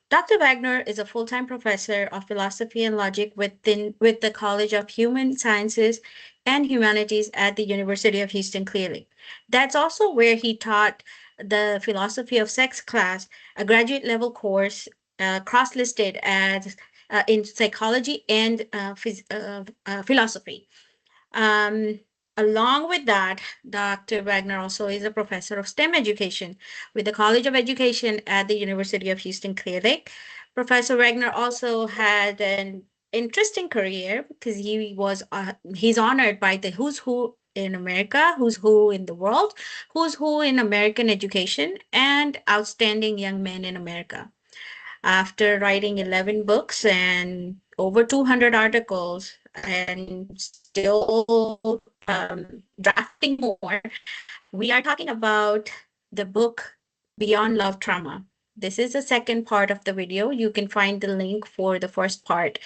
Dr. Wagner is a full-time professor of philosophy and logic with the College of Human Sciences and Humanities at the University of Houston Clear Lake. That's also where he taught the philosophy of sex class, a graduate level course cross-listed as in psychology and philosophy. Um, Along with that, Dr. Wagner also is a professor of STEM education with the College of Education at the University of Houston Clear Lake. Professor Wagner also had an interesting career because he's honored by the Who's Who in America, Who's Who in the world, Who's Who in American education, and Outstanding Young Men in America. After writing 11 books and over 200 articles and still drafting more, we are talking about the book Beyond Love Trauma. This is the second part of the video. You can find the link for the first part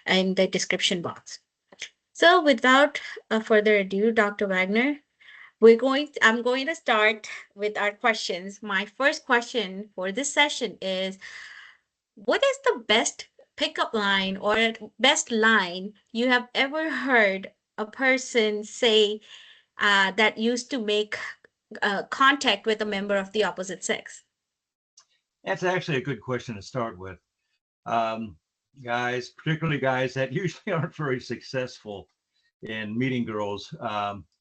in the description box. So without further ado, Dr. Wagner, I'm going to start with our questions. My first question for this session is, what is the best pickup line or best line you have ever heard a person say that used to make contact with a member of the opposite sex? That's actually a good question to start with. Um, Guys, particularly guys that usually aren't very successful in meeting girls,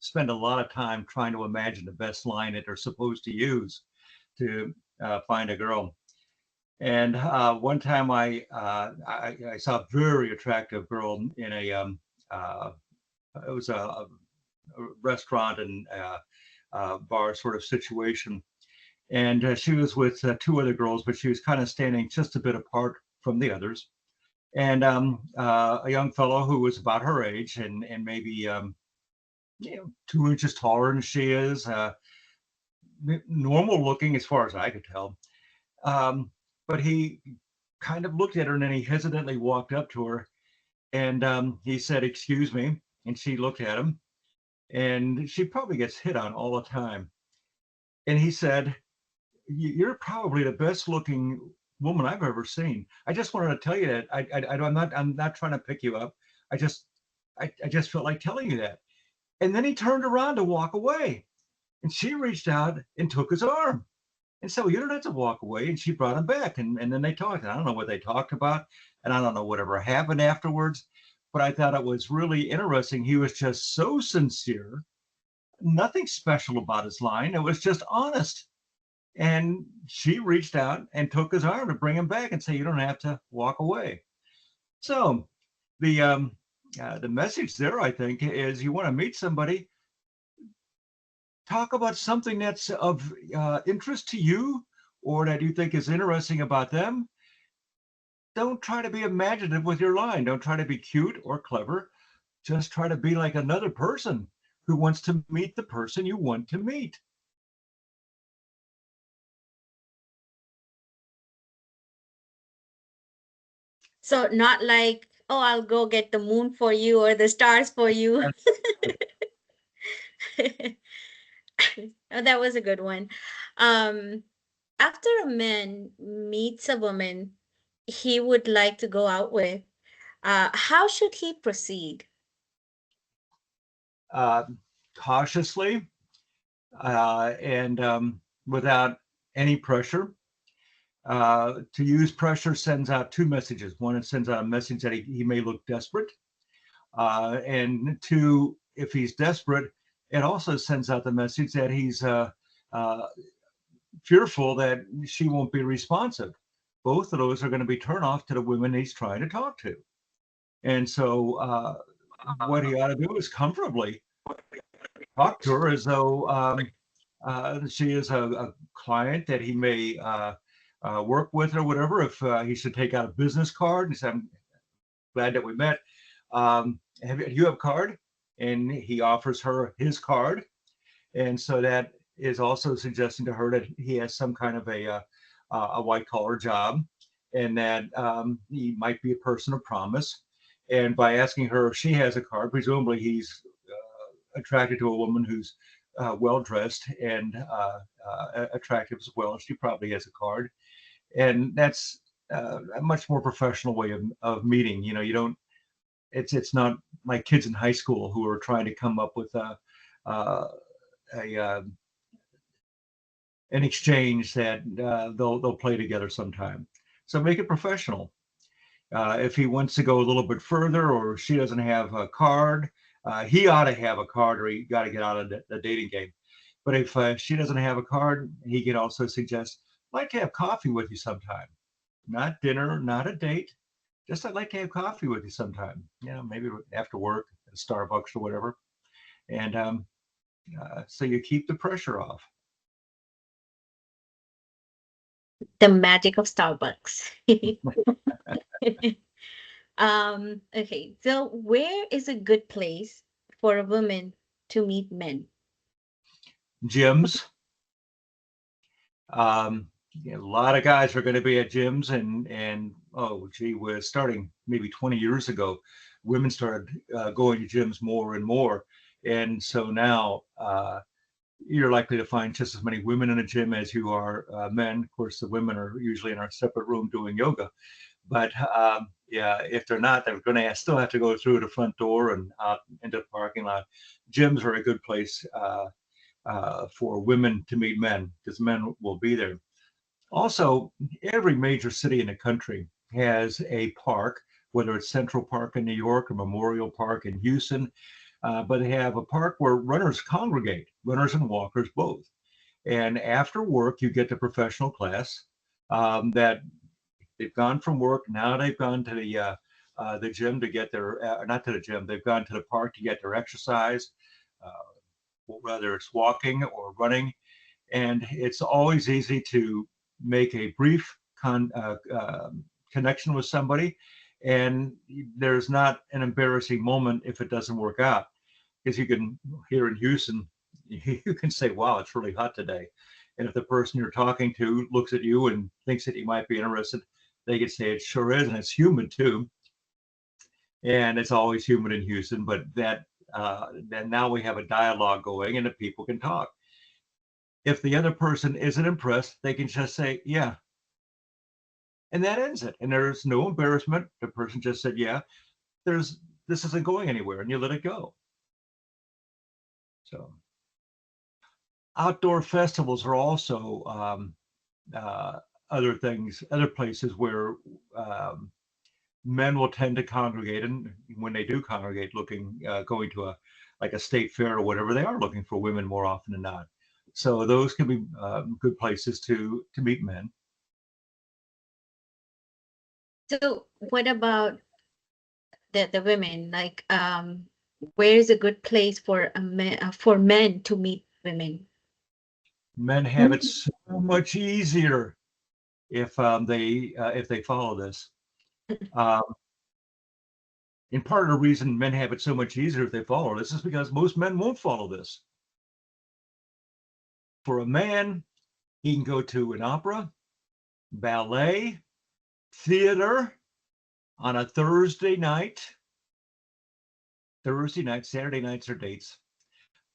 spend a lot of time trying to imagine the best line that they're supposed to use to find a girl. And one time I saw a very attractive girl in uh, it was a restaurant and bar sort of situation. And she was with two other girls, but she was kind of standing just a bit apart from the others. And a young fellow who was about her age and maybe 2 inches taller than she is, normal looking as far as I could tell. Um, but he kind of looked at her and then he hesitantly walked up to her and he said, "Excuse me." And she looked at him and she probably gets hit on all the time. And he said, "You're probably the best looking woman I've ever seen. I just wanted to tell you that. I'm not trying to pick you up. I just, I just felt like telling you that." And then he turned around to walk away, and she reached out and took his arm and said, "Well, you don't have to walk away." And she brought him back, and then they talked. And I don't know what they talked about, and I don't know whatever happened afterwards, but I thought it was really interesting. He was just so sincere, nothing special about his line. It was just honest. And she reached out and took his arm to bring him back and say, "You don't have to walk away." So the message there, I think, is you want to meet somebody, talk about something that's of interest to you or that you think is interesting about them. Don't try to be imaginative with your line. Don't try to be cute or clever. Just try to be like another person who wants to meet the person you want to meet. So not like, oh, I'll go get the moon for you or the stars for you. Oh, that was a good one. Um, After a man meets a woman he would like to go out with, how should he proceed? Uh, Cautiously and without any pressure. To use pressure sends out two messages. One, it sends out a message that he may look desperate. And two, if he's desperate, it also sends out the message that he's uh, fearful that she won't be responsive. Both of those are going to be turn off to the women he's trying to talk to. And so what he ought to do is comfortably talk to her as though she is a client that he may work with or whatever. If he should take out a business card and say, "I'm glad that we met. You have a card?" And he offers her his card. And so that is also suggesting to her that he has some kind of a white collar job and that he might be a person of promise. And by asking her if she has a card, presumably he's attracted to a woman who's well dressed and attractive as well. She probably has a card. And that's a much more professional way of meeting. You don't. It's not like kids in high school who are trying to come up with uh, a an exchange that they'll play together sometime. So make it professional. If he wants to go a little bit further, or she doesn't have a card, he ought to have a card, or he got to get out of the dating game. But if she doesn't have a card, he can also suggest, "I'd like to have coffee with you sometime. Not dinner, not a date. Just I'd like to have coffee with you sometime. Maybe after work at Starbucks or whatever." And so you keep the pressure off. The magic of Starbucks. Okay, so where is a good place for a woman to meet men? Gyms. A lot of guys are going to be at gyms, and oh gee whiz, starting maybe 20 years ago, women started going to gyms more and more, and so now you're likely to find just as many women in a gym as you are men. Of course, the women are usually in our separate room doing yoga, but yeah, if they're not, they're going to still have to go through the front door and out into the parking lot. Gyms are a good place for women to meet men, because men will be there. Also, every major city in the country has a park, whether it's Central Park in New York or Memorial Park in Houston, but they have a park where runners congregate, runners and walkers both. And after work, you get the professional class that they've gone from work. Now they've gone to the gym to get their, not to the gym, they've gone to the park to get their exercise, whether it's walking or running. And it's always easy to make a brief connection with somebody, and there's not an embarrassing moment if it doesn't work out, because you can, here in Houston, you can say, wow, it's really hot today, and if the person you're talking to looks at you and thinks that you might be interested, they can say it sure is, and it's humid too, and it's always humid in Houston, but then now we have a dialogue going and the people can talk. If the other person isn't impressed, they can just say, yeah. And that ends it. And there's no embarrassment. The person just said, yeah, this isn't going anywhere, and you let it go. So outdoor festivals are also uh, other places where men will tend to congregate. And when they do congregate, going to like a state fair or whatever, they are looking for women more often than not. So those can be good places to meet men. So what about the women? Like, where is a good place for for men to meet women? Men have it so much easier if they follow this. Um, and part of the reason men have it so much easier if they follow this is because most men won't follow this. For a man, he can go to an opera, ballet, theater on a Thursday night. Thursday night, Saturday nights are dates.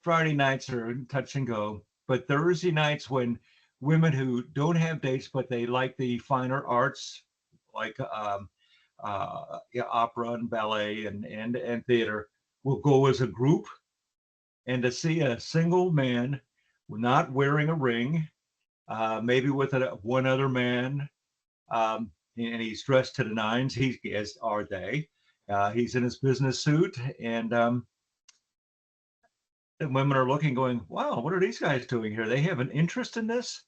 Friday nights are touch and go. But Thursday nights, when women who don't have dates but they like the finer arts, like yeah, opera and ballet and theater, will go as a group, and to see a single man not wearing a ring, maybe with one other man, and he's dressed to the nines. He, as are they. He's in his business suit, and the women are looking, going, "Wow, what are these guys doing here? They have an interest in this."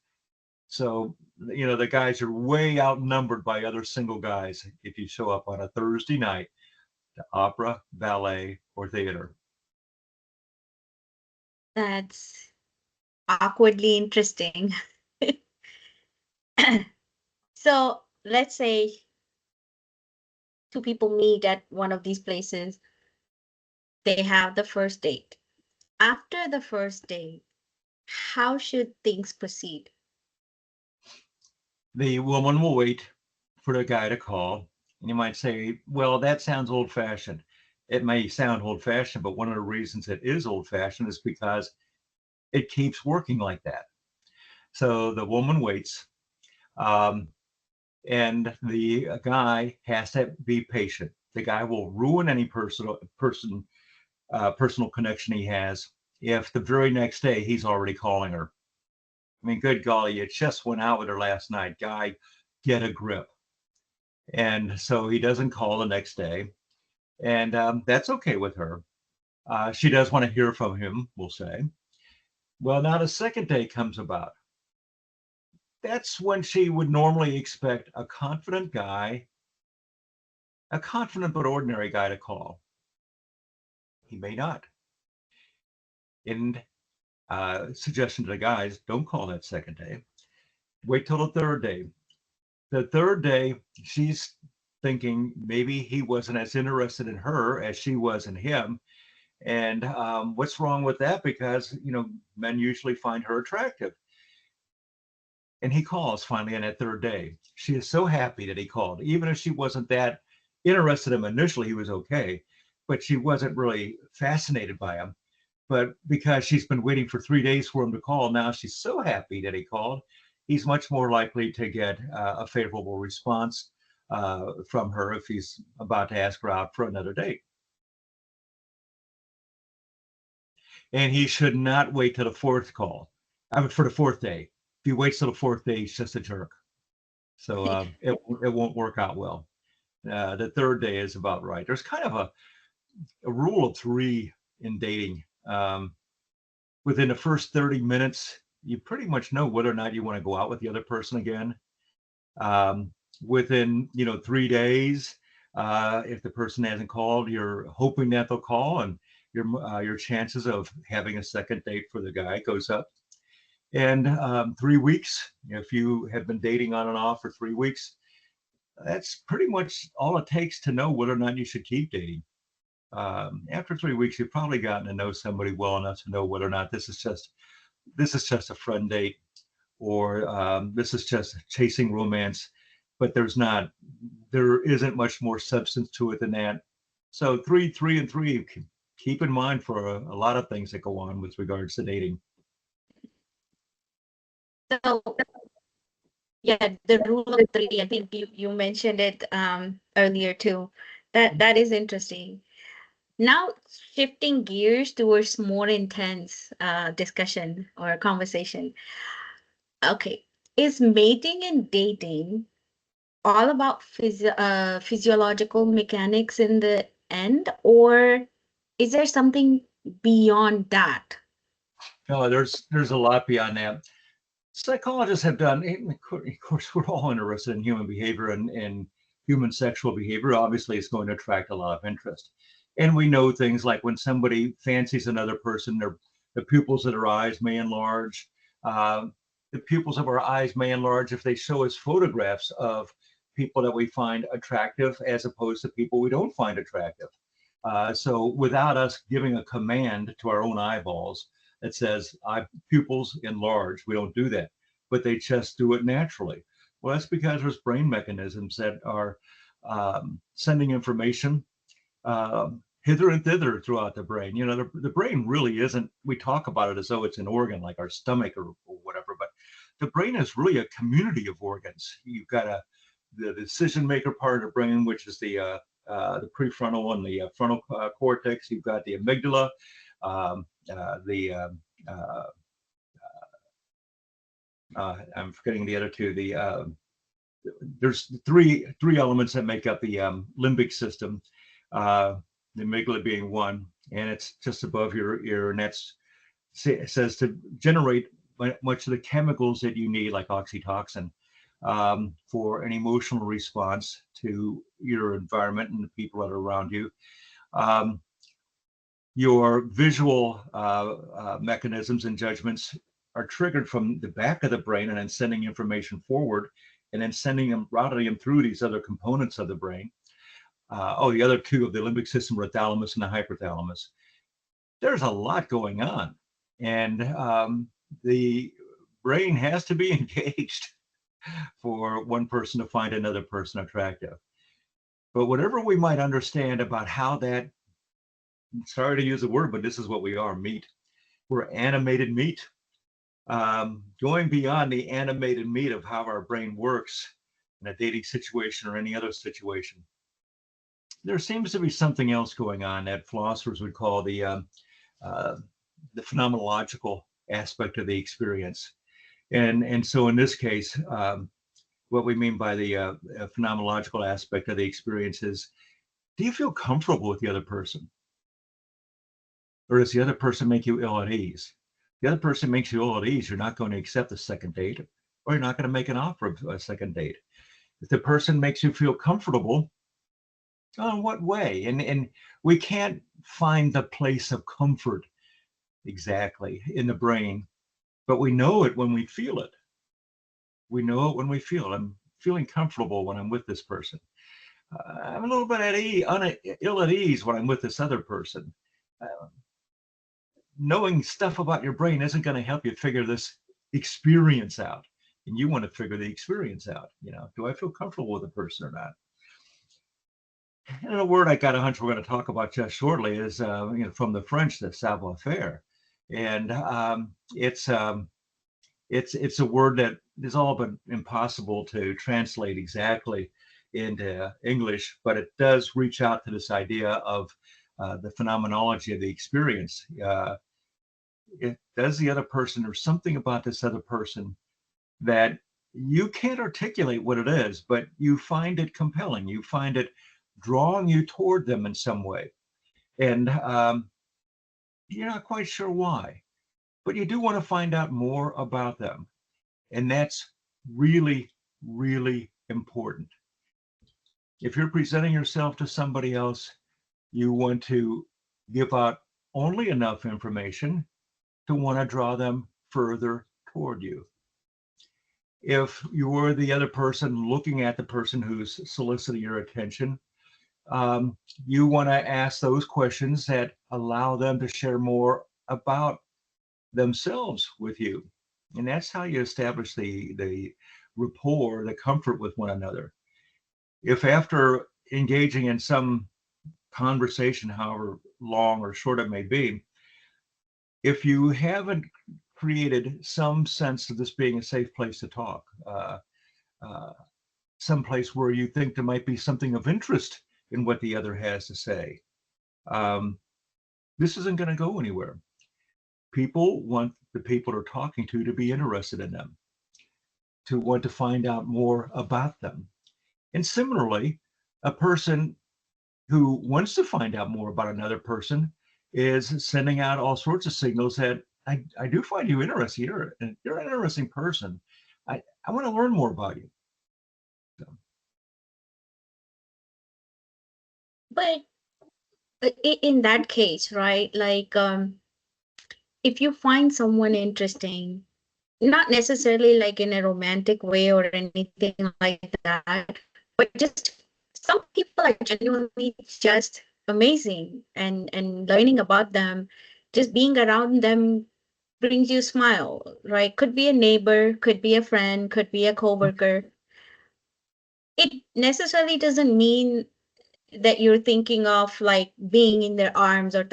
So, the guys are way outnumbered by other single guys if you show up on a Thursday night to opera, ballet, or theater. That's awkwardly interesting. So let's say two people meet at one of these places. They have the first date. After the first date, how should things proceed? The woman will wait for the guy to call. And you might say, well, that sounds old fashioned. It may sound old fashioned, but one of the reasons it is old fashioned is because it keeps working like that. So the woman waits. Um, and the guy has to be patient. The guy will ruin any personal connection he has if the very next day he's already calling her. I mean, good golly, you just went out with her last night, guy. Get a grip. And so he doesn't call the next day, and that's okay with her. She does want to hear from him, we'll say. Well, now the second day comes about. That's when she would normally expect a confident but ordinary guy to call. He may not. And suggestion to the guys, don't call that second day. Wait till the third day. The third day, she's thinking maybe he wasn't as interested in her as she was in him. And what's wrong with that? Because, men usually find her attractive. And he calls finally on that third day. She is so happy that he called. Even if she wasn't that interested in him initially, he was okay. But she wasn't really fascinated by him. But because she's been waiting for 3 days for him to call, now she's so happy that he called. He's much more likely to get a favorable response from her if he's about to ask her out for another date. And he should not wait till the fourth call. I mean, for the fourth day. If he waits till the fourth day, he's just a jerk. So it won't work out well. The third day is about right. There's kind of a rule of three in dating. Within the first 30 minutes, you pretty much know whether or not you want to go out with the other person again. Within 3 days, if the person hasn't called, you're hoping that they'll call, and your chances of having a second date for the guy goes up. And 3 weeks, if you have been dating on and off for 3 weeks, that's pretty much all it takes to know whether or not you should keep dating. After 3 weeks, you've probably gotten to know somebody well enough to know whether or not this is just a fun date, or this is just chasing romance. But there isn't much more substance to it than that. So three, and three. Keep in mind for a lot of things that go on with regards to dating. So yeah, the rule of three, I think you mentioned it earlier too. That is interesting. Now shifting gears towards more intense discussion or conversation. Okay, is mating and dating all about physiological mechanics in the end, or is there something beyond that? No, there's a lot beyond that. Psychologists have done, of course, we're all interested in human behavior, and human sexual behavior obviously is going to attract a lot of interest. And we know things like when somebody fancies another person, the pupils of their eyes may enlarge. Uh, the pupils of our eyes may enlarge if they show us photographs of people that we find attractive as opposed to people we don't find attractive. So without us giving a command to our own eyeballs that says pupils enlarge, we don't do that, but they just do it naturally. Well, that's because there's brain mechanisms that are sending information hither and thither throughout the brain. The brain really isn't, we talk about it as though it's an organ like our stomach or whatever, but the brain is really a community of organs. You've got the decision maker part of the brain, which is the prefrontal and the frontal cortex. You've got the amygdala, the I'm forgetting the other two. There's three elements that make up the limbic system. The amygdala being one, and it's just above your ear, and it says to generate much of the chemicals that you need, like oxytocin, for an emotional response to your environment and the people that are around you. Your visual mechanisms and judgments are triggered from the back of the brain and then sending information forward, and then routing them through these other components of the brain. The other two of the limbic system are the thalamus and the hypothalamus. There's a lot going on, and the brain has to be engaged for one person to find another person attractive. But whatever we might understand about how that, sorry to use the word, but this is what we are, meat. We're animated meat. Going beyond the animated meat of how our brain works, in a dating situation or any other situation. There seems to be something else going on that philosophers would call uh, the phenomenological aspect of the experience. And so in this case, what we mean by the phenomenological aspect of the experience is, do you feel comfortable with the other person? Or does the other person make you ill at ease? The other person makes you ill at ease, you're not going to accept a second date, or you're not going to make an offer of a second date. If the person makes you feel comfortable, in what way? And we can't find the place of comfort exactly in the brain, but we know it when we feel it. We know it when we feel it. I'm feeling comfortable when I'm with this person. I'm a little bit ill at ease when I'm with this other person. Uh, Knowing stuff about your brain isn't going to help you figure this experience out. And you want to figure the experience out. Do I feel comfortable with a person or not? And a word I got a hunch we're going to talk about just shortly is, from the French, the savoir-faire, and it's a word that is all but impossible to translate exactly into English, but it does reach out to this idea of the phenomenology of the experience. Does the other person, or something about this other person that you can't articulate what it is, but you find it compelling. You find it drawing you toward them in some way. And you're not quite sure why, but you do want to find out more about them. And that's really, really important. If you're presenting yourself to somebody else, you want to give out only enough information to want to draw them further toward you. If you were the other person looking at the person who's soliciting your attention, you want to ask those questions that allow them to share more about themselves with you. And that's how you establish the rapport, the comfort with one another. If after engaging in some conversation, however long or short it may be, if you haven't created some sense of this being a safe place to talk, uh, some place where you think there might be something of interest in what the other has to say, um, this isn't going to go anywhere. People want the people they're talking to be interested in them, to want to find out more about them. And similarly, a person who wants to find out more about another person is sending out all sorts of signals that I do find you interesting. You're an interesting person. I want to learn more about you. So, But in that case, right? Like, if you find someone interesting, not necessarily like in a romantic way or anything like that, but just some people are genuinely just amazing, and learning about them, just being around them brings you a smile, right? Could be a neighbor, could be a friend, could be a coworker. It necessarily doesn't mean that you're thinking of like being in their arms or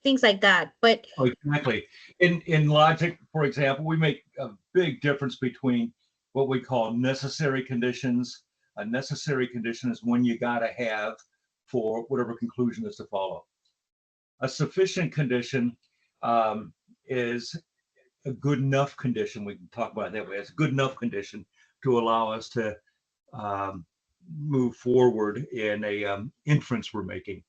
things like that. But oh, exactly. In logic, for example, we make a big difference between what we call necessary conditions. A necessary condition is one you got to have for whatever conclusion is to follow. A sufficient condition is a good enough condition. We can talk about it that way. It's a good enough condition to allow us to um, move forward in a inference we're making.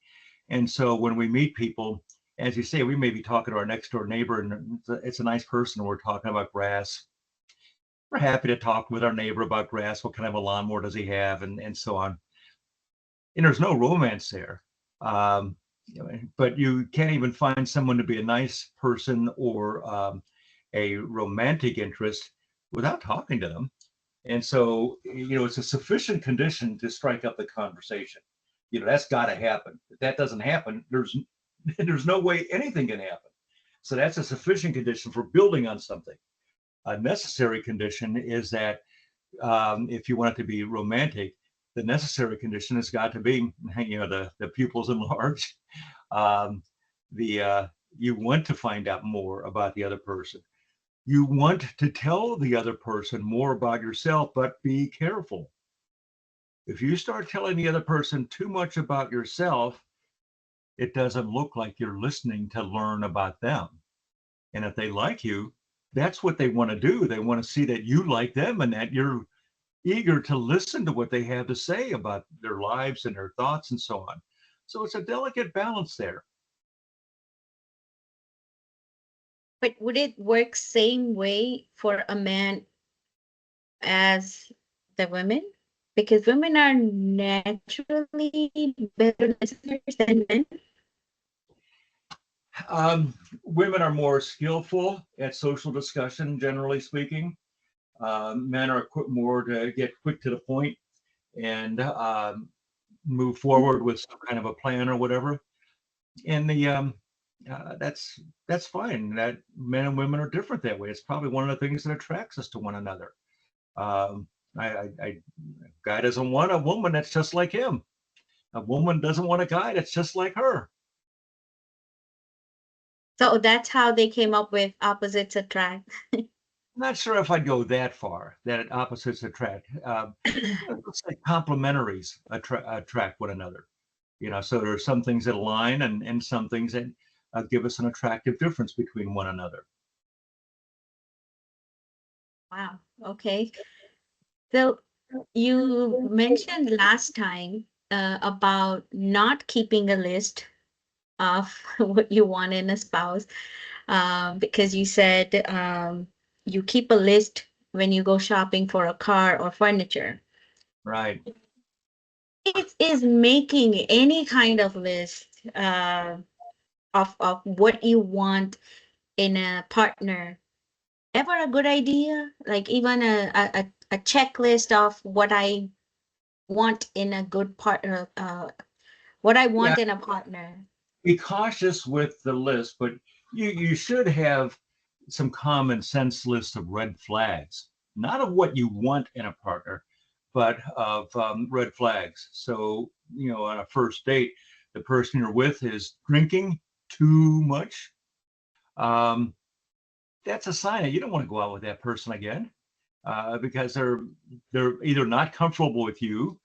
And so when we meet people, as you say, we may be talking to our next door neighbor, and it's a nice person. We're talking about grass. We're happy to talk with our neighbor about grass. What kind of a lawnmower does he have, and so on. And there's no romance there. Um, but you can't even find someone to be a nice person or a romantic interest without talking to them. And so, it's a sufficient condition to strike up the conversation. That's got to happen. If that doesn't happen, there's no way anything can happen. So that's a sufficient condition for building on something. A necessary condition is that if you want it to be romantic, the necessary condition has got to be, the pupils enlarged. Um, you want to find out more about the other person. You want to tell the other person more about yourself, but be careful. If you start telling the other person too much about yourself, it doesn't look like you're listening to learn about them. And if they like you, that's what they want to do. They want to see that you like them and that you're eager to listen to what they have to say about their lives and their thoughts and so on. So it's a delicate balance there. But would it work same way for a man as the women? Because women are naturally better listeners than men. Um, Women are more skillful at social discussion, generally speaking. Men are more to get quick to the point and move forward with some kind of a plan or whatever. And that's fine. That men and women are different that way. It's probably one of the things that attracts us to one another. Um, I guy doesn't want a woman that's just like him. A woman doesn't want a guy that's just like her. So that's how they came up with opposites attract. I'm not sure if I'd go that far. That opposites attract. Let's say complementaries attract one another. So there are some things that align and some things that give us an attractive difference between one another. Wow. Okay. So you mentioned last time about not keeping a list of what you want in a spouse, because you said you keep a list when you go shopping for a car or furniture. Right. Is making any kind of list of what you want in a partner ever a good idea? Like even a checklist of what I want in a good partner, what I Yeah. want in a partner. Be cautious with the list, but you should have some common sense list of red flags, not of what you want in a partner, but of red flags. So on a first date, the person you're with is drinking too much. Um, that's a sign that you don't want to go out with that person again, because they're either not comfortable with you,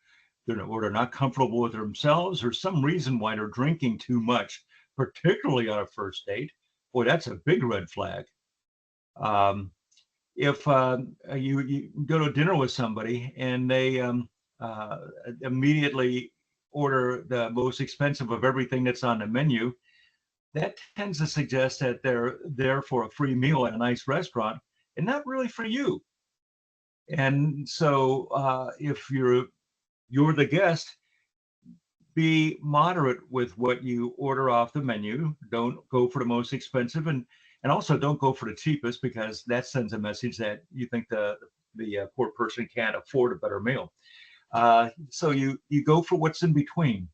or they're not comfortable with themselves, or some reason why they're drinking too much, particularly on a first date. Boy, that's a big red flag. Um, if you go to dinner with somebody and they uh, immediately order the most expensive of everything that's on the menu, that tends to suggest that they're there for a free meal at a nice restaurant and not really for you. And so if you're the guest, be moderate with what you order off the menu. Don't go for the most expensive, and also don't go for the cheapest, because that sends a message that you think the poor person can't afford a better meal. So you go for what's in between.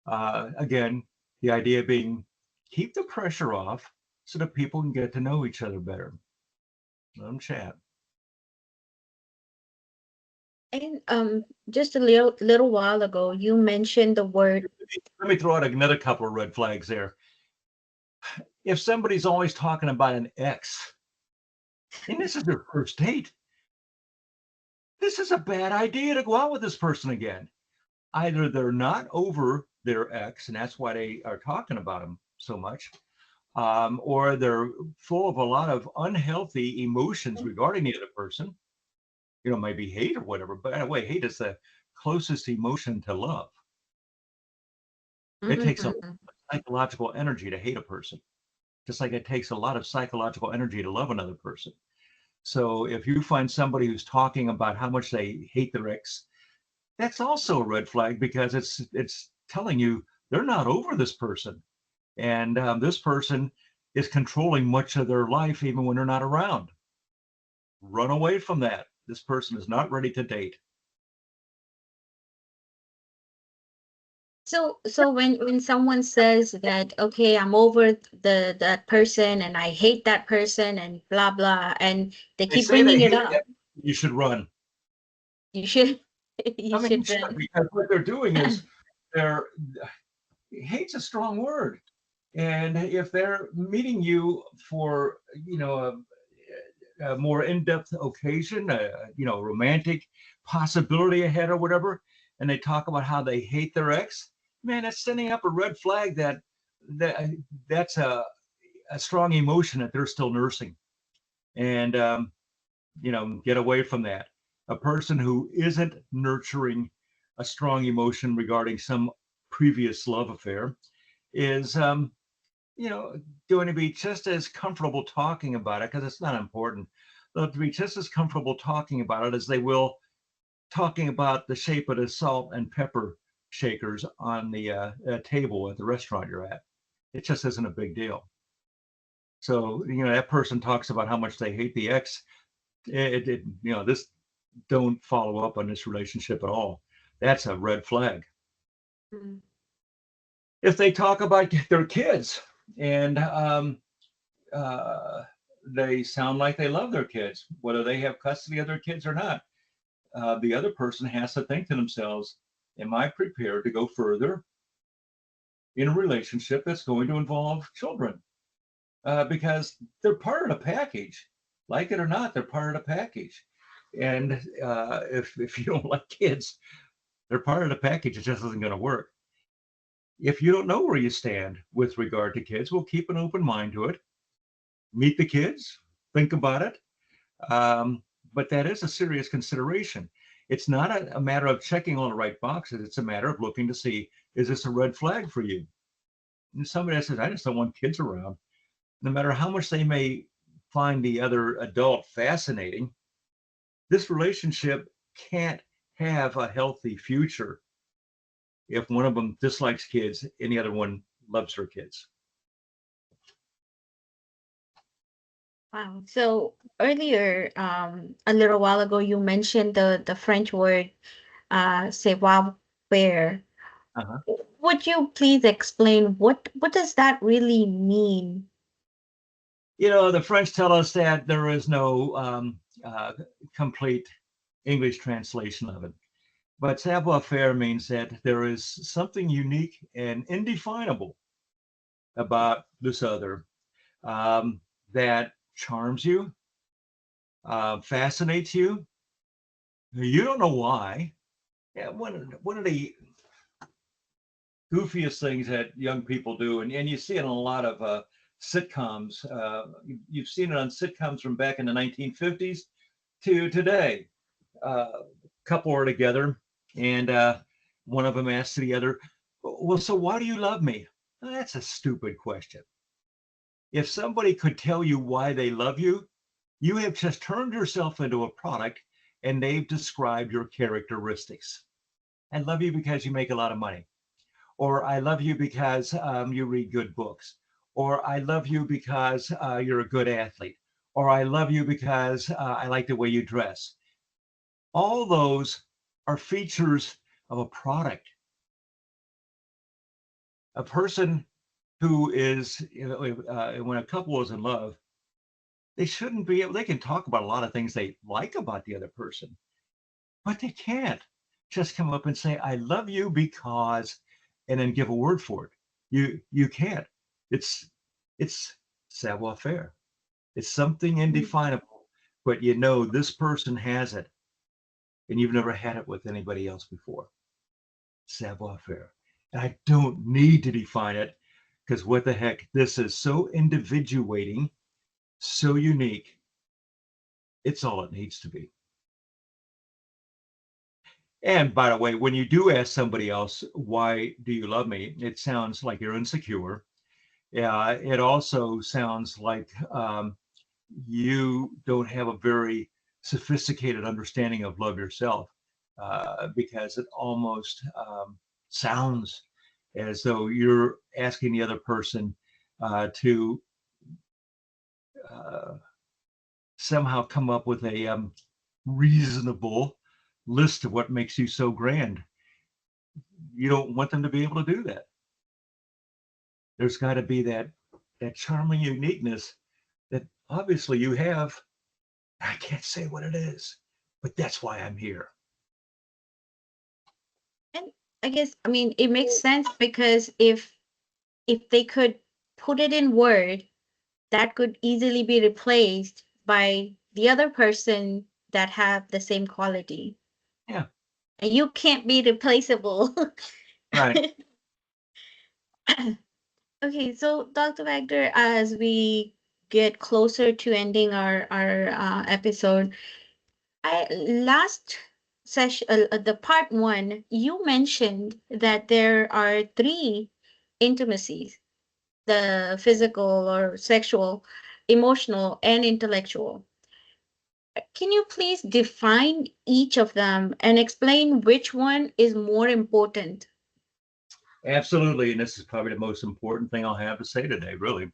Again, the idea being keep the pressure off so that people can get to know each other better. Let them chat. And just a little while ago, you mentioned the word. Let me throw out another couple of red flags there. If somebody's always talking about an ex, and this is their first date, this is a bad idea to go out with this person again. Either they're not over their ex, and that's why they are talking about him so much, or they're full of a lot of unhealthy emotions regarding the other person. Maybe hate or whatever. But by the way, hate is the closest emotion to love. It takes a lot Mm, of psychological energy to hate a person, just like it takes a lot of psychological energy to love another person. So if you find somebody who's talking about how much they hate their ex, that's also a red flag, because it's telling you they're not over this person, and this person is controlling much of their life even when they're not around. Run away from that. This person is not ready to date. so when someone says that, okay, I'm over that person and I hate that person and blah blah, and they They keep say they bringing it hate up, that. You should run. you should you I mean, you should should, run. because what they're doing is they're hate's a strong word. And if they're meeting you for, a more in-depth occasion, romantic possibility ahead or whatever, and they talk about how they hate their ex, man, that's sending up a red flag that that's a strong emotion that they're still nursing. And get away from that. A person who isn't nurturing a strong emotion regarding some previous love affair is you know, going to be just as comfortable talking about it because it's not important. They'll be just as comfortable talking about it as they will talking about the shape of the salt and pepper shakers on the table at the restaurant you're at. It just isn't a big deal. So, that person talks about how much they hate the ex. This don't follow up on this relationship at all. That's a red flag. Mm. If they talk about their kids and uh, they sound like they love their kids, whether they have custody of their kids or not, the other person has to think to themselves, am I prepared to go further in a relationship that's going to involve children? Because they're part of the package. Like it or not, they're part of the package. And if you don't like kids, they're part of the package. It just isn't going to work. If you don't know where you stand with regard to kids, we'll keep an open mind to it. Meet the kids, think about it. Um, but that is a serious consideration. It's not a matter of checking all the right boxes. It's a matter of looking to see, is this a red flag for you? And somebody that says, I just don't want kids around, no matter how much they may find the other adult fascinating, this relationship can't have a healthy future if one of them dislikes kids and the other one loves her kids. Wow. So earlier, a little while ago, you mentioned the French word savoir-faire. Uh-huh. Would you please explain what does that really mean? The French tell us that there is no complete English translation of it. But savoir-faire means that there is something unique and indefinable about this other um, that charms you, fascinates you. You don't know why. Yeah, one of the goofiest things that young people do, and you see it in a lot of sitcoms. You've seen it on sitcoms from back in the 1950s to today. Couple are together, and one of them asks the other, "Well, so why do you love me?" Well, that's a stupid question. If somebody could tell you why they love you, you have just turned yourself into a product and they've described your characteristics. I love you because you make a lot of money, or I love you because you read good books, or I love you because you're a good athlete, or I love you because I like the way you dress. All those are features of a product. A person who is, when a couple is in love, they shouldn't be able, they can talk about a lot of things they like about the other person, but they can't just come up and say, I love you because, and then give a word for it. You can't. It's savoir faire. It's something Mm. indefinable, but this person has it, and you've never had it with anybody else before. Savoir faire. And I don't need to define it because what the heck? This is so individuating, so unique. It's all it needs to be. And by the way, when you do ask somebody else, why do you love me? It sounds like you're insecure. Yeah, it also sounds like you don't have a very sophisticated understanding of love yourself, because it almost sounds as though you're asking the other person to uh, somehow come up with a reasonable list of what makes you so grand. You don't want them to be able to do that. There's got to be that charming uniqueness that obviously you have. I can't say what it is, but that's why I'm here. And I guess, I mean, it makes sense because if they could put it in word, that could easily be replaced by the other person that have the same quality. Yeah. and you can't be replaceable. Right. Okay, so Dr. Wagner, as we get closer to ending our episode, I last session, the part one, you mentioned that there are three intimacies: the physical or sexual, emotional, and intellectual. Can you please define each of them and explain which one is more important? Absolutely. And this is probably the most important thing I'll have to say today, really.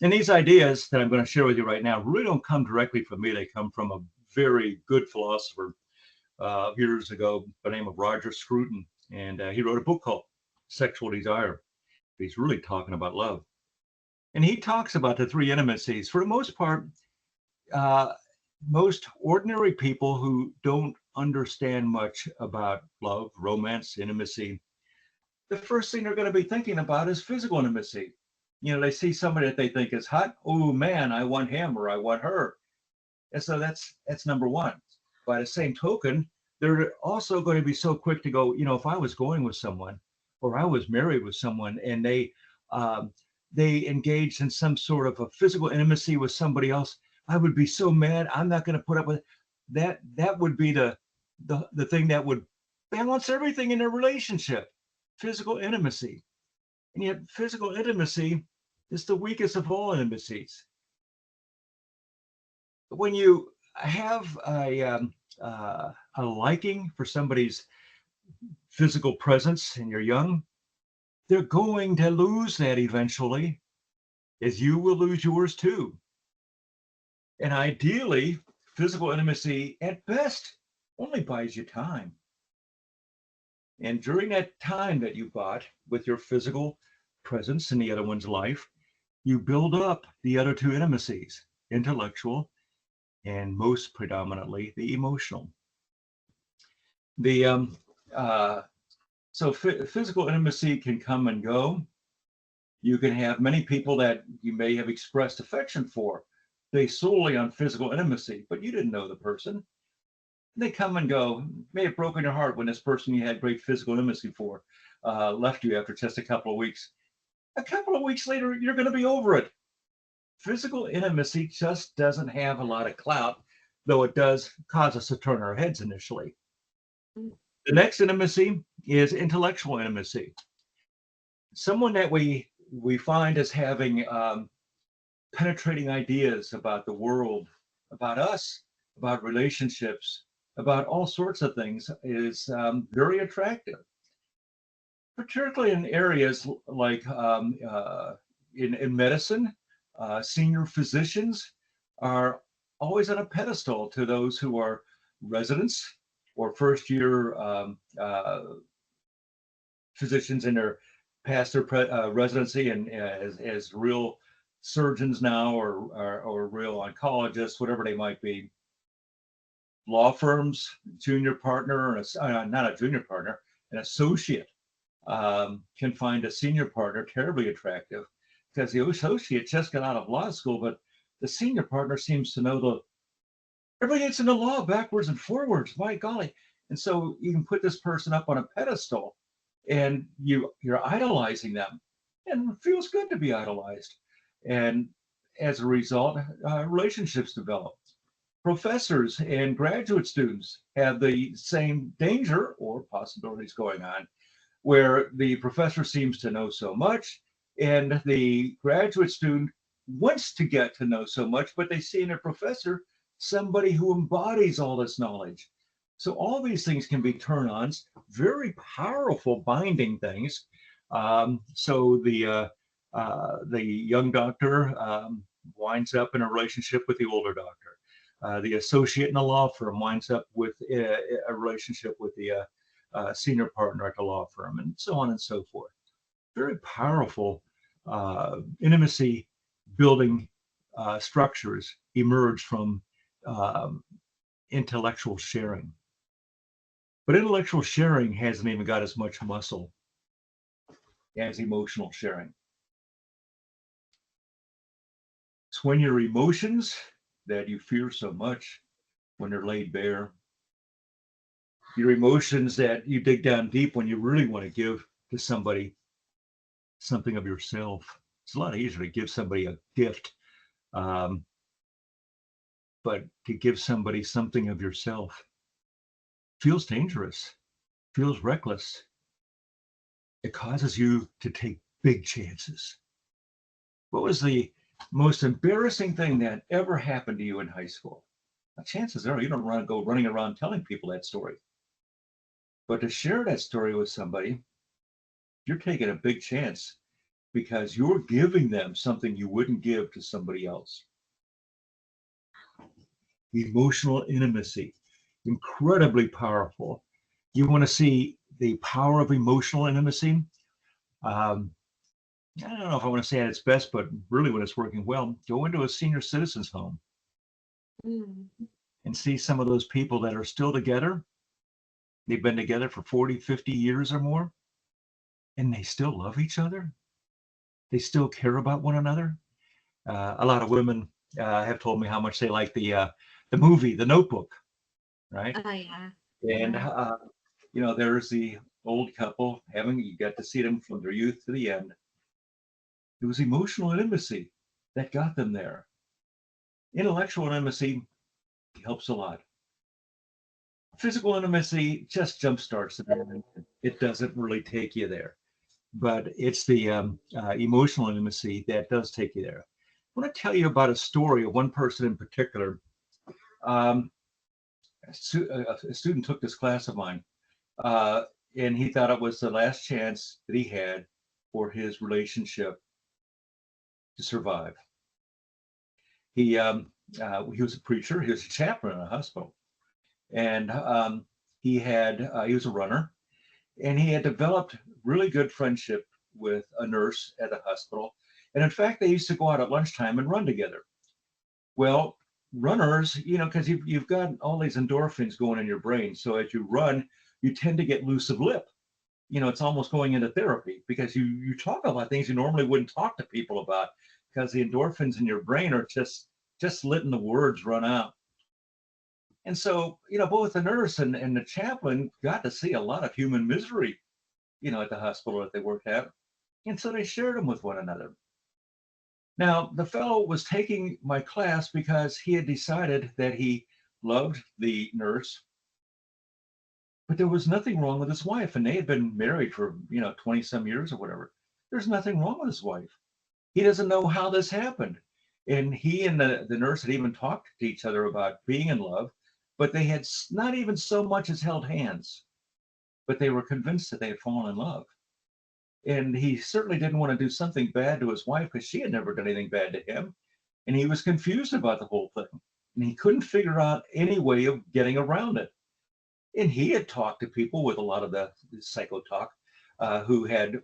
And these ideas that I'm going to share with you right now really don't come directly from me. They come from a very good philosopher years ago by the name of Roger Scruton. And he wrote a book called Sexual Desire. He's really talking about love. And he talks about the three intimacies. For the most part, uh, most ordinary people who don't understand much about love, romance, intimacy, the first thing they're going to be thinking about is physical intimacy. You know, they see somebody that they think is hot. Oh man, I want him or I want her. And so that's number one. By the same token, they're also going to be so quick to go, you know, if I was going with someone or I was married with someone and um, they engaged in some sort of a physical intimacy with somebody else, I would be so mad. I'm not going to put up with that. That would be the thing that would balance everything in a relationship, physical intimacy. And yet physical intimacy is the weakest of all intimacies. When you have a liking for somebody's physical presence and you're young, they're going to lose that eventually, as you will lose yours too. And ideally, physical intimacy at best only buys you time. And during that time that you bought with your physical presence in the other one's life, you build up the other two intimacies, intellectual and most predominantly the emotional. The uh, so physical intimacy can come and go. You can have many people that you may have expressed affection for based solely on physical intimacy, but you didn't know the person. They come and go. May have broken your heart when this person you had great physical intimacy for left you after just a couple of weeks. A couple of weeks later, you're going to be over it. Physical intimacy just doesn't have a lot of clout, though it does cause us to turn our heads initially. The next intimacy is intellectual intimacy. Someone that we find as having penetrating ideas about the world, about us, about relationships, about all sorts of things is very attractive, particularly in areas like in medicine. Senior physicians are always on a pedestal to those who are residents or first year physicians in their past their residency and as real surgeons now or real oncologists, whatever they might be. Law firms, junior partner, not a junior partner, an associate can find a senior partner terribly attractive because the associate just got out of law school, but the senior partner seems to know everything that's in the law backwards and forwards. My golly. And so you can put this person up on a pedestal and you're idolizing them, and it feels good to be idolized. And as a result, relationships develop. Professors and graduate students have the same danger or possibilities going on, where the professor seems to know so much and the graduate student wants to get to know so much, but they see in a professor somebody who embodies all this knowledge. So all these things can be turn-ons, very powerful binding things. So the young doctor winds up in a relationship with the older doctor. The associate in the law firm winds up with a relationship with the senior partner at the law firm, and so on and so forth. Very powerful intimacy building structures emerge from um, intellectual sharing. But intellectual sharing hasn't even got as much muscle as emotional sharing. It's when your emotions that you fear so much, when they're laid bare, your emotions that you dig down deep when you really want to give to somebody something of yourself. It's a lot easier to give somebody a gift, um, but to give somebody something of yourself feels dangerous, feels reckless. It causes you to take big chances. What was the most embarrassing thing that ever happened to you in high school? Now, chances are you don't want to go running around telling people that story. But to share that story with somebody, you're taking a big chance because you're giving them something you wouldn't give to somebody else. Emotional intimacy, incredibly powerful. You want to see the power of emotional intimacy? Um, I don't know if I want to say at its best, but really when it's working well, go into a senior citizens home Mm. and see some of those people that are still together. They've been together for 40, 50 years or more, and they still love each other. They still care about one another. A lot of women have told me how much they like the movie, The Notebook, right? Oh yeah. And Yeah. there's the old couple having you get to see them from their youth to the end. It was emotional intimacy that got them there. Intellectual intimacy helps a lot. Physical intimacy just jumpstarts it. It doesn't really take you there, but it's the emotional intimacy that does take you there. I want to tell you about a story of one person in particular. Um, a student took this class of mine, uh, and he thought it was the last chance that he had for his relationship to survive. He was a preacher. He was a chaplain in a hospital, and he was a runner, and he had developed really good friendship with a nurse at the hospital. And in fact, they used to go out at lunchtime and run together. Well, runners, because you've got all these endorphins going in your brain. So as you run, you tend to get loose of lip. It's almost going into therapy because you talk about things you normally wouldn't talk to people about because the endorphins in your brain are just letting the words run out. And so, both the nurse and the chaplain got to see a lot of human misery, at the hospital that they worked at. And so they shared them with one another. Now, the fellow was taking my class because he had decided that he loved the nurse, but there was nothing wrong with his wife. And they had been married for, 20 some years or whatever. There's nothing wrong with his wife. He doesn't know how this happened. And he and the nurse had even talked to each other about being in love, but they had not even so much as held hands, but they were convinced that they had fallen in love. And he certainly didn't want to do something bad to his wife because she had never done anything bad to him. And he was confused about the whole thing. And he couldn't figure out any way of getting around it. And he had talked to people with a lot of the psycho talk who had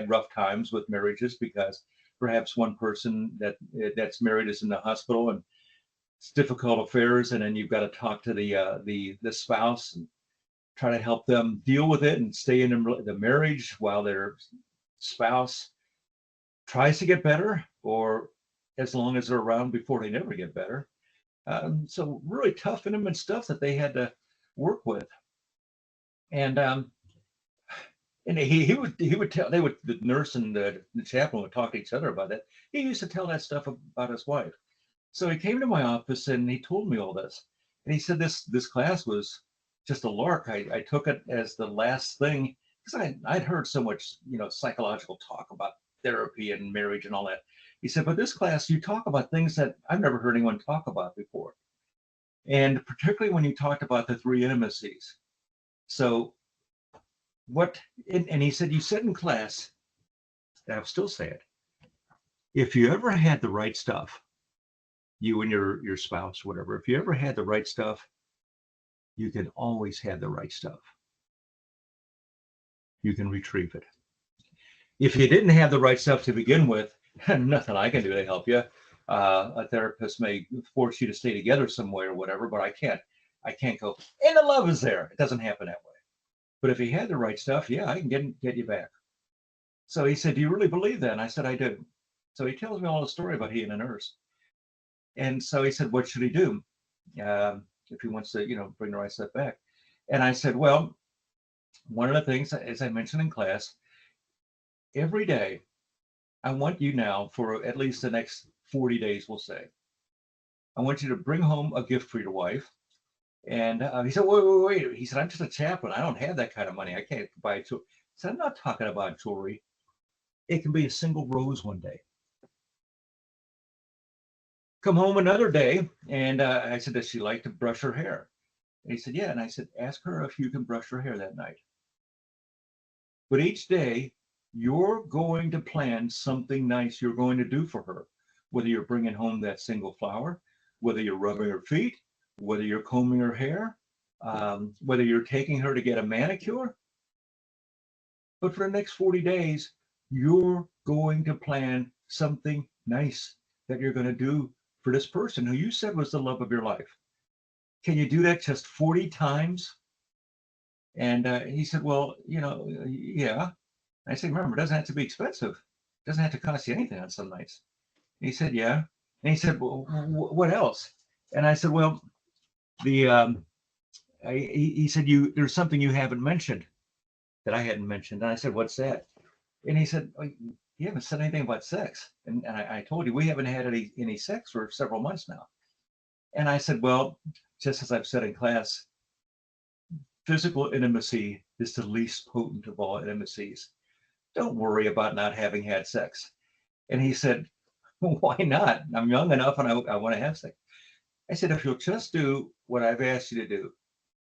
rough times with marriages because perhaps one person that's married is in the hospital and it's difficult affairs, and then you've got to talk to the spouse and try to help them deal with it and stay in the marriage while their spouse tries to get better, or as long as they're around before they never get better. So really tough, intimate stuff that they had to work with, and he would tell the nurse and the chaplain would talk to each other about that. He used to tell that stuff about his wife. So he came to my office and he told me all this, and he said this class was just a lark. I took it as the last thing because I'd heard so much psychological talk about therapy and marriage and all that. He said, but this class you talk about things that I've never heard anyone talk about before, and particularly when you talked about the three intimacies. So what? And he said you said in class, and I'll still say it. If you ever had the right stuff, you and your spouse, whatever, if you ever had the right stuff, you can always have the right stuff. You can retrieve it. If you didn't have the right stuff to begin with, nothing I can do to help you. A therapist may force you to stay together some way or whatever, but I can't. I can't go, and the love is there. It doesn't happen that way. But if you had the right stuff, yeah, I can get you back. So he said, do you really believe that? And I said, I do. So he tells me all the story about he and a nurse. And so he said, what should he do if he wants to, bring the right stuff back? And I said, well, one of the things, as I mentioned in class, every day, I want you now for at least the next 40 days, we'll say, I want you to bring home a gift for your wife. And he said, wait. He said, I'm just a chaplain. I don't have that kind of money. I can't buy jewelry. I said, I'm not talking about jewelry. It can be a single rose one day. Come home another day. And I said, does she like to brush her hair? And he said, yeah. And I said, ask her if you can brush her hair that night. But each day, you're going to plan something nice you're going to do for her, whether you're bringing home that single flower, whether you're rubbing her feet, whether you're combing her hair, whether you're taking her to get a manicure. But for the next 40 days, you're going to plan something nice that you're going to do for this person who you said was the love of your life. Can you do that just 40 times? And he said, well, yeah. I said, remember, it doesn't have to be expensive. It doesn't have to cost you anything on some nights. And he said, yeah. And he said, well, what else? And I said, well, he said, there's something you haven't mentioned that I hadn't mentioned. And I said, what's that? And he said, oh, you haven't said anything about sex. And I told you, we haven't had any sex for several months now. And I said, well, just as I've said in class, physical intimacy is the least potent of all intimacies. Don't worry about not having had sex. And he said, why not? I'm young enough and I want to have sex. I said, if you'll just do what I've asked you to do,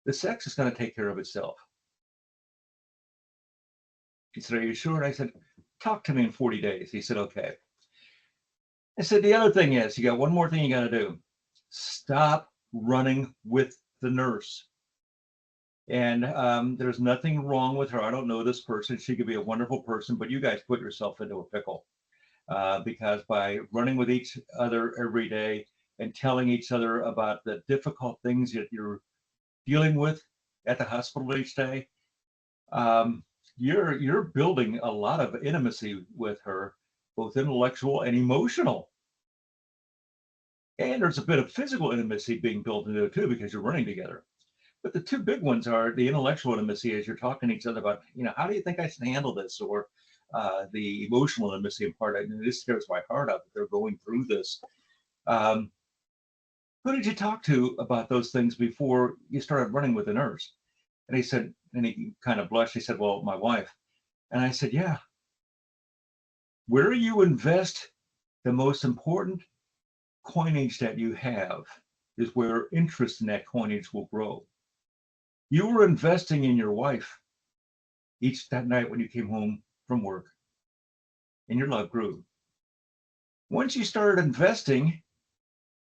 the sex is going to take care of itself. He said, are you sure? And I said, talk to me in 40 days. He said, okay. I said, the other thing is, you got one more thing you got to do. Stop running with the nurse. And there's nothing wrong with her. I don't know this person. She could be a wonderful person, but you guys put yourself into a pickle because by running with each other every day and telling each other about the difficult things that you're dealing with at the hospital each day, you're building a lot of intimacy with her, both intellectual and emotional. And there's a bit of physical intimacy being built into it too because you're running together. But the two big ones are the intellectual intimacy as you're talking to each other about, how do you think I should handle this? Or the emotional intimacy in part. This tears my heart out that they're going through this. Who did you talk to about those things before you started running with the nurse? And he said, and he kind of blushed. He said, well, my wife. And I said, yeah. Where you invest the most important coinage that you have is where interest in that coinage will grow. You were investing in your wife each that night when you came home from work, and your love grew. Once you started investing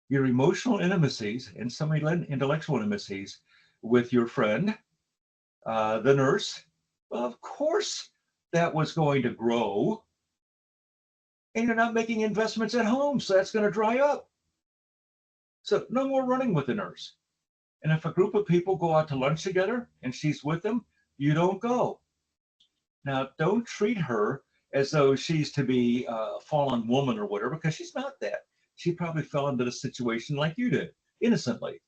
your emotional intimacies and some intellectual intimacies with your friend, the nurse, well, of course that was going to grow. And you're not making investments at home, so that's going to dry up. So no more running with the nurse. And if a group of people go out to lunch together and she's with them, you don't go. Now, don't treat her as though she's to be a fallen woman or whatever, because she's not that. She probably fell into the situation like you did, innocently.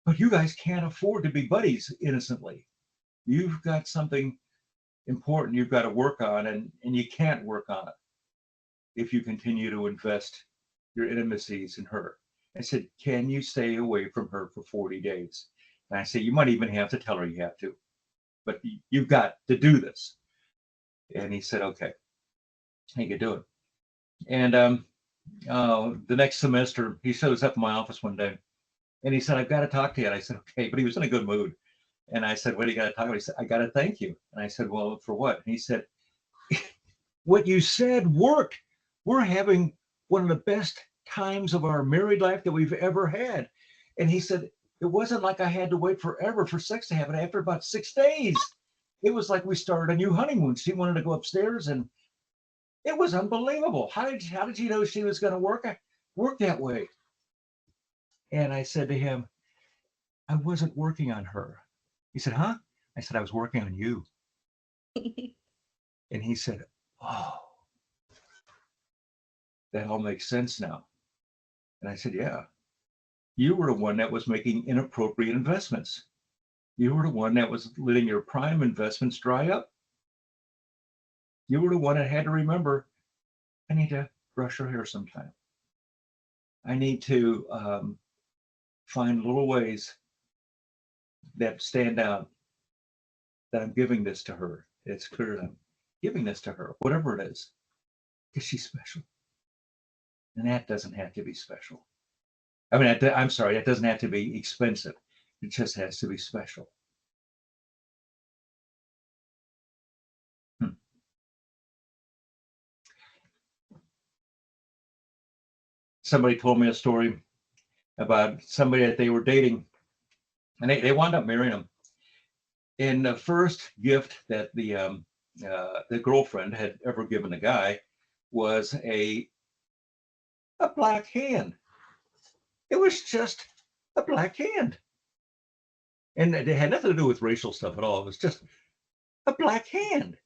But you guys can't afford to be buddies innocently. You've got something important you've got to work on, and you can't work on it if you continue to invest your intimacies in her. I said, can you stay away from her for 40 days? And I said, you might even have to tell her you have to, but you've got to do this. And he said, okay, he could do it. And the next semester, he shows up in my office one day and he said, I've got to talk to you. And I said, okay, but he was in a good mood. And I said, what do you got to talk about? He said, I got to thank you. And I said, well, for what? And he said, what you said worked. We're having one of the best times of our married life that we've ever had. And he said, it wasn't like I had to wait forever for sex to happen. After about 6 days, it was like we started a new honeymoon. She wanted to go upstairs and it was unbelievable. How did you know she was going to work that way? And I said to him, I wasn't working on her. He said, huh? I said, I was working on you. And he said, oh, that all makes sense now. And I said, yeah, you were the one that was making inappropriate investments. You were the one that was letting your prime investments dry up. You were the one that had to remember, I need to brush her hair sometime. I need to find little ways that stand out that I'm giving this to her. It's clear that I'm giving this to her, whatever it is, because she's special. And that doesn't have to be special. I mean, I'm sorry, that doesn't have to be expensive. It just has to be special. Hmm. Somebody told me a story about somebody that they were dating, and they wound up marrying him. And the first gift that the girlfriend had ever given the guy was a black hand. It was just a black hand, and it had nothing to do with racial stuff at all. It was just a black hand.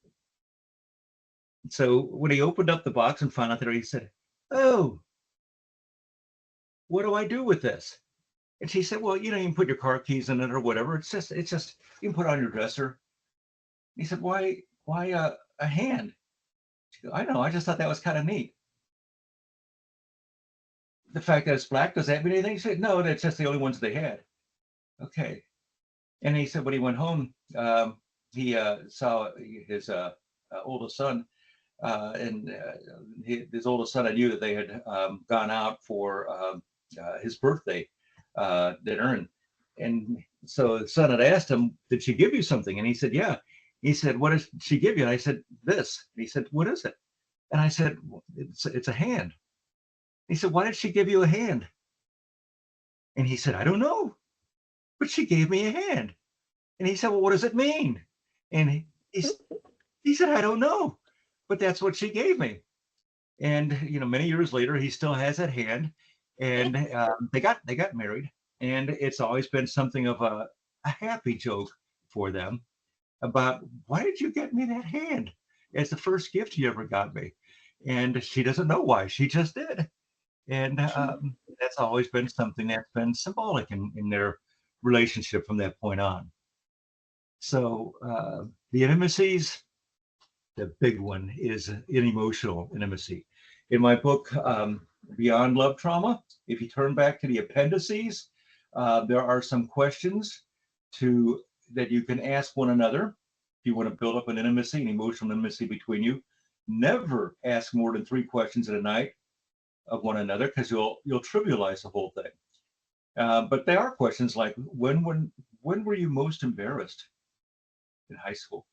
So when he opened up the box and found out there, he said, "Oh, what do I do with this?" And she said, "Well, you know, you can put your car keys in it or whatever. It's just you can put it on your dresser." He said, why a hand?" She goes, "I know. I just thought that was kind of neat. The fact that it's black, does that mean anything?" He said, "No, that's just the only ones they had." Okay. And he said when he went home, he saw his oldest son, and his oldest son. I knew that they had gone out for his birthday dinner, and so the son had asked him, "Did she give you something?" And he said, "Yeah." He said, "What did she give you?" And I said, "This." And he said, "What is it?" And I said, "It's a hand." He said, "Why did she give you a hand?" And he said, "I don't know, but she gave me a hand." And he said, "Well, what does it mean?" And he said, "I don't know, but that's what she gave me." And you know, many years later, he still has that hand, and they got married, and it's always been something of a happy joke for them about, "Why did you get me that hand? It's the first gift you ever got me." And she doesn't know why, she just did. And that's always been something that's been symbolic in their relationship from that point on. So the intimacies, the big one is an emotional intimacy. In my book, Beyond Love Trauma, if you turn back to the appendices, there are some questions to that you can ask one another if you want to build up an intimacy, an emotional intimacy between you. Never ask more than 3 questions at a night of one another, because you'll trivialize the whole thing. But there are questions like, when were you most embarrassed in high school?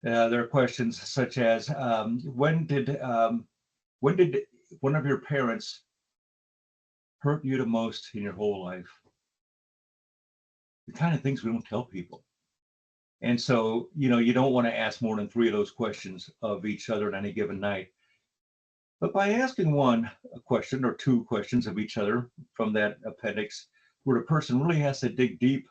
There are questions such as, when did one of your parents hurt you the most in your whole life? The kind of things we don't tell people. And so, you know, you don't want to ask more than 3 of those questions of each other at any given night. But by asking one a question or 2 questions of each other from that appendix, where the person really has to dig deep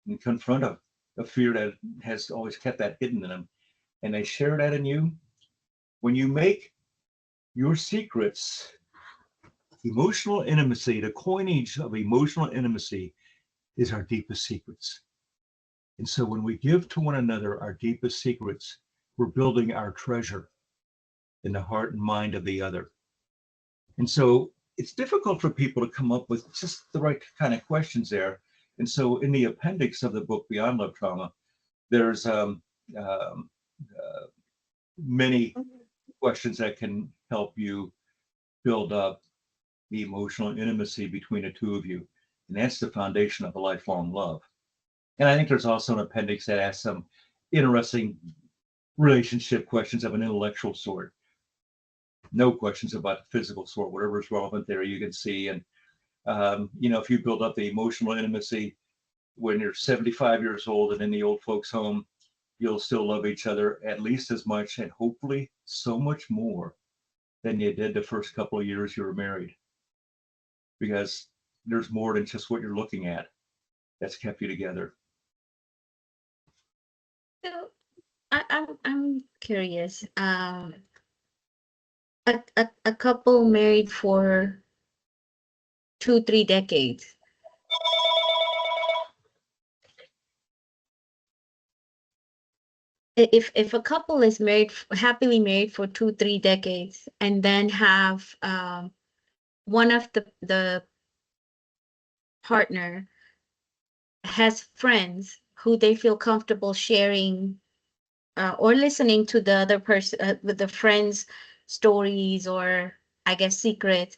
and confront a fear that has always kept that hidden in them, and they share that in you, when you make your secrets emotional intimacy, the coinage of emotional intimacy is our deepest secrets. And so when we give to one another our deepest secrets, we're building our treasure in the heart and mind of the other. And so it's difficult for people to come up with just the right kind of questions there. And so in the appendix of the book, Beyond Love Trauma, there's um, uh, many questions that can help you build up the emotional intimacy between the two of you. And that's the foundation of a lifelong love. And I think there's also an appendix that asks some interesting relationship questions of an intellectual sort. No questions about the physical sort, whatever is relevant there, you can see. And, you know, if you build up the emotional intimacy when you're 75 years old and in the old folks' home, you'll still love each other at least as much, and hopefully so much more than you did the first couple of years you were married, because there's more than just what you're looking at that's kept you together. So I'm curious. A couple married for 2-3 decades. If a couple is married, happily married for 2-3 decades, and then have one of the partner has friends who they feel comfortable sharing or listening to the other person, with the friends' stories, or I guess secrets,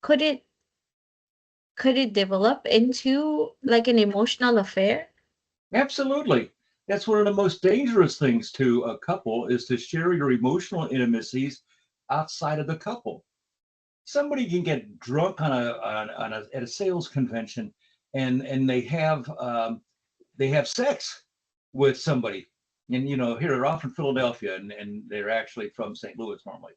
could it could it develop into like an emotional affair? Absolutely. That's one of the most dangerous things to a couple is to share your emotional intimacies outside of the couple. Somebody can get drunk at a sales convention, and they have sex with somebody, and here they're off in Philadelphia, and they're actually from St. Louis normally,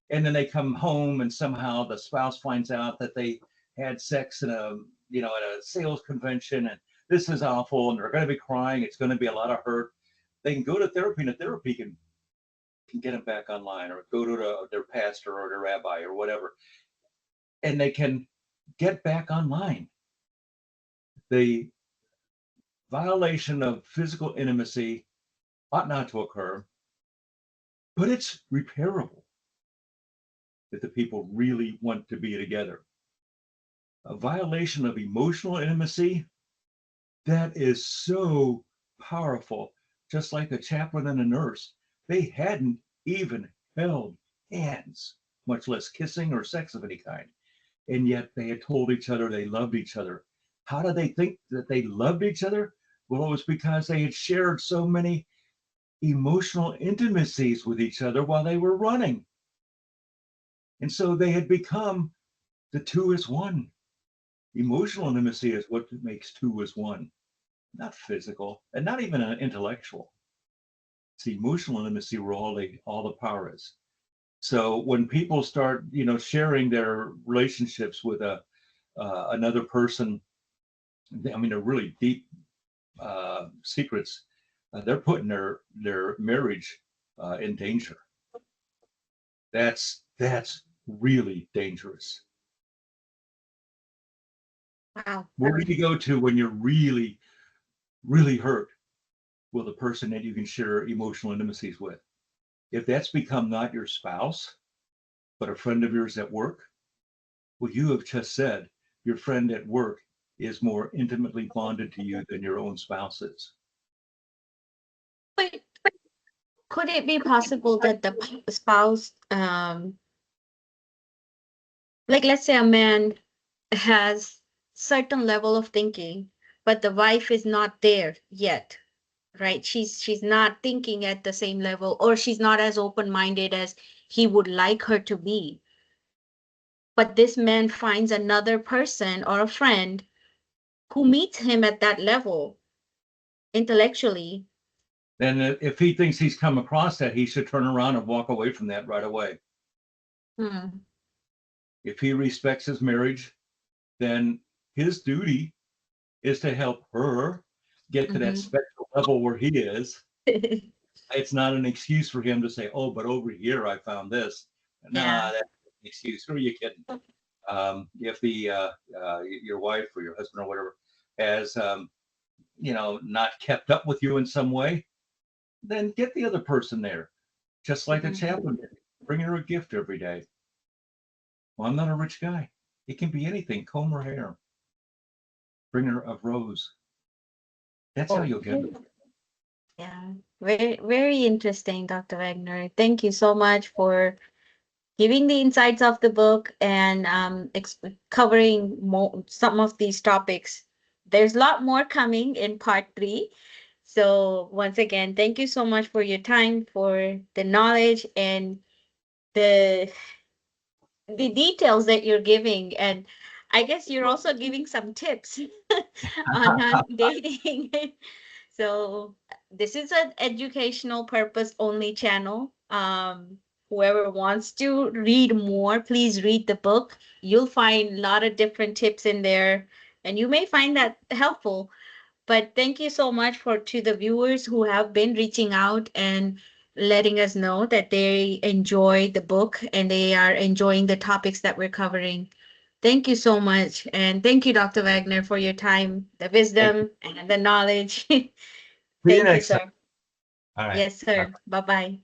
and then they come home, and somehow the spouse finds out that they had sex in a at a sales convention, and this is awful, and they're going to be crying. It's going to be a lot of hurt. They can go to therapy, and the therapy can get them back online, or go to their pastor or their rabbi or whatever, and they can get back online. The violation of physical intimacy ought not to occur, but it's repairable if the people really want to be together. A violation of emotional intimacy, that is so powerful. Just like the chaplain and the nurse, they hadn't even held hands, much less kissing or sex of any kind. And yet they had told each other they loved each other. How did they think that they loved each other? Well, it was because they had shared so many emotional intimacies with each other while they were running. And so they had become the two as one. Emotional intimacy is what makes two as one, not physical and not even intellectual. It's the emotional intimacy where all the power is. So when people start, sharing their relationships with another person, I mean, they're really deep secrets. They're putting their marriage in danger. That's really dangerous. Wow. Where do you go to when you're really, really hurt? Well, the person that you can share emotional intimacies with. If that's become not your spouse, but a friend of yours at work, well, you have just said your friend at work is more intimately bonded to you than your own spouse is. But could it be possible that the spouse, like let's say a man has certain level of thinking, but the wife is not there yet, right? She's not thinking at the same level, or she's not as open-minded as he would like her to be. But this man finds another person or a friend who meets him at that level intellectually. Then if he thinks he's come across that, he should turn around and walk away from that right away. Hmm. If he respects his marriage, then his duty is to help her get to that Hmm. special level where he is. It's not an excuse for him to say, "Oh, but over here I found this." Yeah. Nah, that's an excuse. Who are you kidding? If the your wife or your husband or whatever has not kept up with you in some way, then get the other person there, just like the Mhm. chaplain did. Bring her a gift every day. Well, I'm not a rich guy. It can be anything. Comb her hair. Bring her a rose. That's how Oh, you'll get her. yeah. Very, very interesting, Dr. Wagner. Thank you so much for giving the insights of the book and covering some of these topics. There's a lot more coming in part 3. So once again, thank you so much for your time, for the knowledge and the the details that you're giving. And I guess you're also giving some tips on dating. So this is an educational purpose only channel. Whoever wants to read more, please read the book. You'll find a lot of different tips in there, and you may find that helpful. But thank you so much for to the viewers who have been reaching out and letting us know that they enjoy the book and they are enjoying the topics that we're covering. Thank you so much. And thank you, Dr. Wagner, for your time, the Thank you. wisdom, and the knowledge. See you Thank you, next time. sir. All right. Yes, sir. Bye bye.